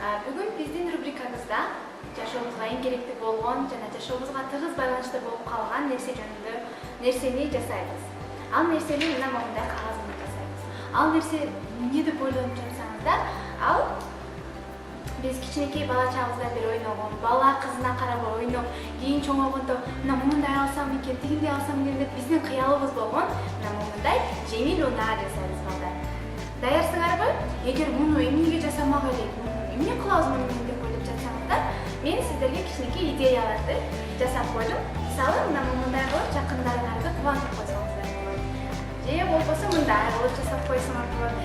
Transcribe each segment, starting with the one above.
Бүгін біздің рубрикамызда жашообузга эң керектүү болгон жана жашообузга тыгыз байланыштуу болуп калган нерсе жөнүндө нерсени жасайбыз. Ал нерсени мына момундай кагаз менен жасайбыз. Ал нерсе эмне деп ойлонуп жатсаңыздар, ал биз кичинекей бала чагыбыздан бери ойногон, бала кызына карап ойноп, кийин чоңойгондо мына момундай алсам экен, тигиндей алсам экен деп биздин кыялыбыз болгон мына момундай жеңил унаа жасайбыз балдар. Даярсыңарбы? Эгер муну эмнеге жасамак элек, эмне кылабыз муну деп ойлоп жатсаңыздар, мен сиздерге кичинекей идеяларды жасап койдум. Мисалы, мына момундай кылып жакындарыңарды кубантып койсоңуздар болот. Же болбосо мындай кылып жасап койсоңуз болот.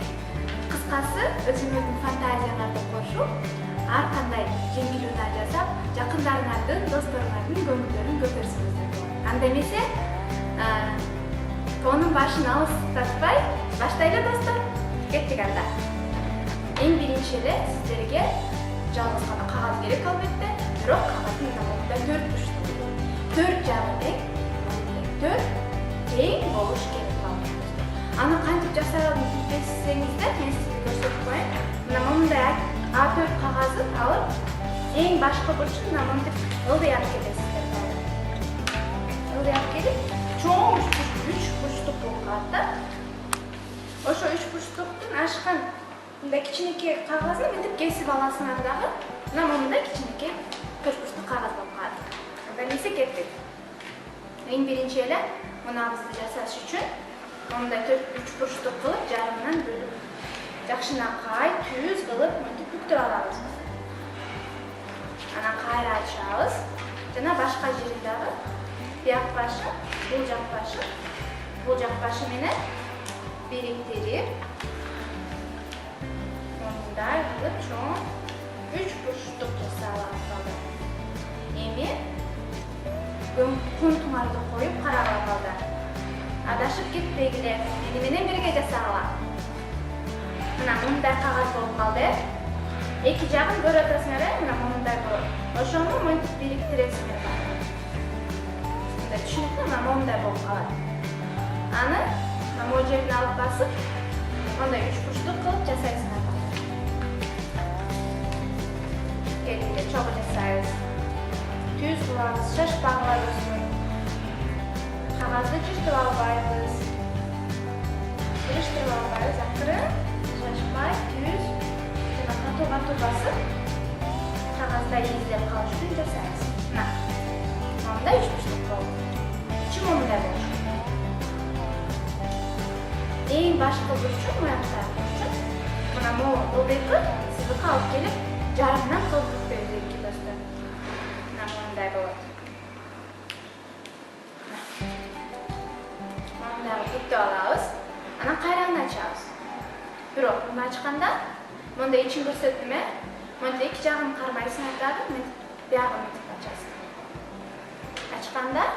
Кыскасы, өзүңүздүн фантазияңарды кошуп, ар кандай жеңил унаа жасап, жакындарыңардын, досторуңардын көңүлдөрүн көтөрсөңүздөр болот. Анда эмесе, тонун башын алыстатпай, баштайлы достор. Кеттик анда. Эң биринчи эле сиздерге жалгыз гана кагаз керек албетте, бирок кагаздын мындай 4 бурчтуу. 4 жагы тең, 4 тең болуш керек албетте. Аны кантип жасаганын билсеңиздер, мен сизге көрсөтүп коеюн. Мына момундай A4 кагазын алып, эң башкы бурчун мына монтип ылдый алып келесиздер. Ылдый алып келип, чоң 3 бурчтук болуп калат да. Ошо 3 бурчтуктун ашкан мындай кичинекей кагазын мынтип кесип аласыңар дагы, мына момундай кичинекей 4 бурчтук кагаз болуп калат. Анда эмесе кеттик. Эң биринчи эле мунабызды жасаш үчүн момундай 3 бурчтук кылып жарымынан бөлүп, жакшынакай түз кылып мынтип бүктүп алабыз. Анан кайра ачабыз. Жана башка жерин дагы бияк башы, бул жак башы менен бириктирип, мындай кылып чоң 3 бурчтук жасап алабыз. Эми кунтуңарды коюп карагыла балдар. Адашып кетпегиле, мени менен бирге жасагыла. Мына мындай кагаз болуп калды. Эки жагын көрүп атасыңар, мына мындай болуп. Ошону мынтип бириктиресиңер. Мындай түшүнүктүү, мына мындай болуп калат. Аны могу жерин алып басып, мындай 3 бурчтук кылып жасайсыңар. Келинде чогуу жасайбыз. Түз кылабыз, шашпагыла достор. Кагазды жыртып албайбыз. Кырыштырып албайбыз, акырын, шашпай, түз, жана катуу басып, кагазда изилеп калыш үчүн жасайбыз. Мына, мындай 3 бурчтук болду. Ичи мындай болуш. Эң башкы бурчу, мындай бурчу. Мына могу ылдыйкы сизге алып келип, жарымдан кылып бүктөйбүз достор. Мына мындай болот. Мындай бүктөп алабыз. Анан кайраңды ачабыз. Бирок муну ачканда, мындай ичин көрсөттүм, мындай эки жагын кармайсыңар дагы, мынтип биягын мынтип ачасыз. Ачканда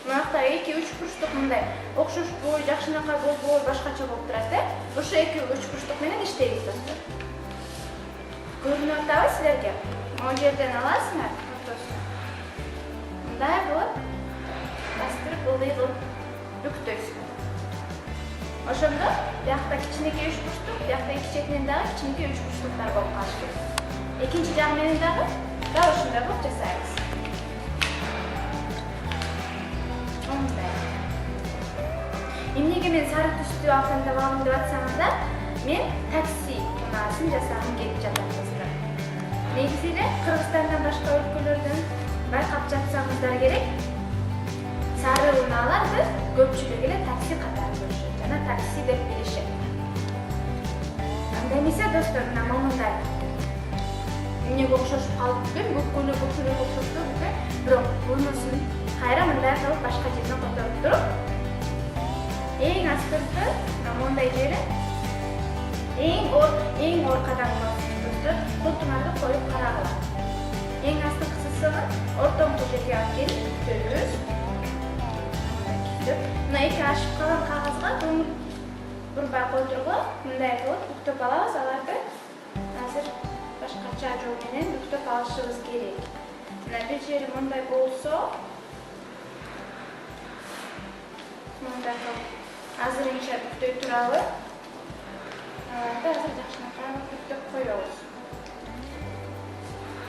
мынакта 2-3 бурчтук мындай окшош бой, жакшынакай болбой, башкача болуп турат, Ошо 2-3 бурчтук менен иштейбиз достор. Көрүнүп атабы силерге? Могу жерден аласыңар, ортосун. Мындай кылып, бастырып ылдый кылып бүктөйсүңөр. Ошондо биякта кичинекей 3 бурчтук, биякта эки четинен дагы кичинекей 3 бурчтуктар болуп калышы керек. Экинчи жагы менен дагы дал ушундай кылып жасайбыз. Эмнеге мен сары түстүү ал тандап алдым деп атсаңыздар, мен такси унаасын жасагым келип жатат достор. Негизи эле Кыргызстандан башка өлкөлөрдөн байкап жатсаңыздар керек, сары унааларды көпчүлүк эле такси катары көрүшөт жана такси деп билишет. Анда эмесе достор, мына момундай эмнеге окшошуп калыптыр, бүкүлү окшоштур, бирок мунусун кайра мындай кылып башка жерине которуп туруп, эң астыркы мындай жери эң оркадан достор, култуңарды коюп карагыла. Эң астыркысыны ортоңку жерге алып келип бүктөйбүз. Мына эки ашып калган кагазга көңүл бурбай койдургула, мындай кылып бүктөп алабыз. Аларды азыр башкача жол менен бүктөп алышыбыз керек. Мына бир жери мындай болсо, мындай кылып азырынча бүктөй туралы. Аларды азыр жакшынакай бүктөп коебуз.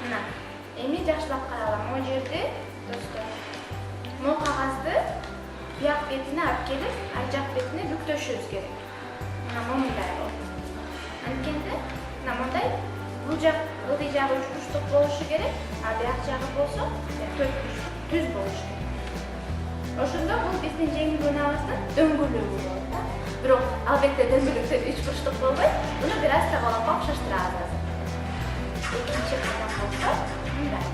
Мына эми жакшылап карагыла. Могу жерде достор, могу кагазды бияк бетине алып келип, ар жак бетине бүктөшүбүз керек. Мына момундай болот. Анткенде мына мындай бул жак ылдый жагы 3 бурчтук болушу керек, а бияк жагы болсо 4 бурчтук түз болушу керек. Ошондо бул биздин жеңил унабыздын дөңгөлөгү болот да. Бирок албетте дөңгөлөктө 3 бурчтук болбойт. Буну бир аз табалакка окшоштурабыз азыр. Экинчи кадам болсо мындай.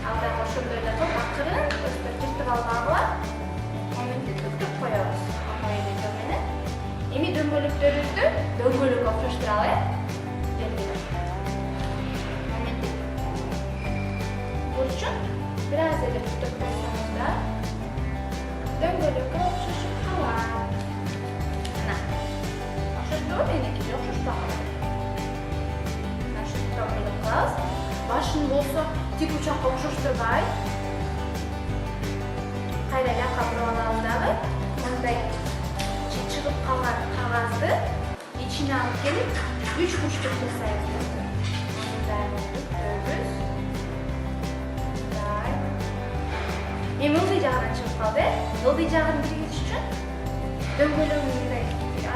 Ал дагы ошондой эле кылып акырын достор жыртып албагыла моментти түктүп коебуз. Оңой эле менен. Эми дөңгөлөктөрүбүздү дөңгөлөккө окшоштуралы. Моментти бурчун бир аз эле түктүп койсоңуз да дөңгөлөккө окшошуп калат. Мына окшоштубу? Меники окшошпагыла. Мына ушинтип дөңгөлөк кылабыз. Башын болсо тик учакка окшоштурбай, кайра жакка буруп алабыз дагы. Мындай чыгып калган кагазды ичине алып келип 3 бурчтук жасайбыз. Мындай бүктөбүз. Мындай. Эми ылдый жагынан чыгып калды. Ылдый жагын киргизиш үчүн дөңгөлөгүн мындай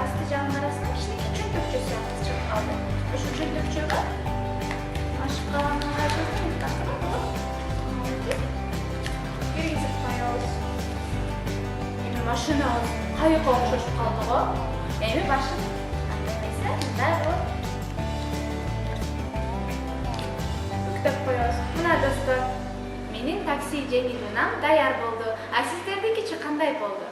асты жагынын арасына кичинекей чөнтөкчө сыяктуу чыгып калды. Ошол чөнтөкчөгө ашып калган кагаздын ортосуна киргизип коебуз. Эми машинабыз кайыкка окшошуп калды го. Эми башын андайса мындай болот. Бүктөп коебуз. Мына достор, менин такси жеңил унам даяр болду. А сиздердикичи кандай болду?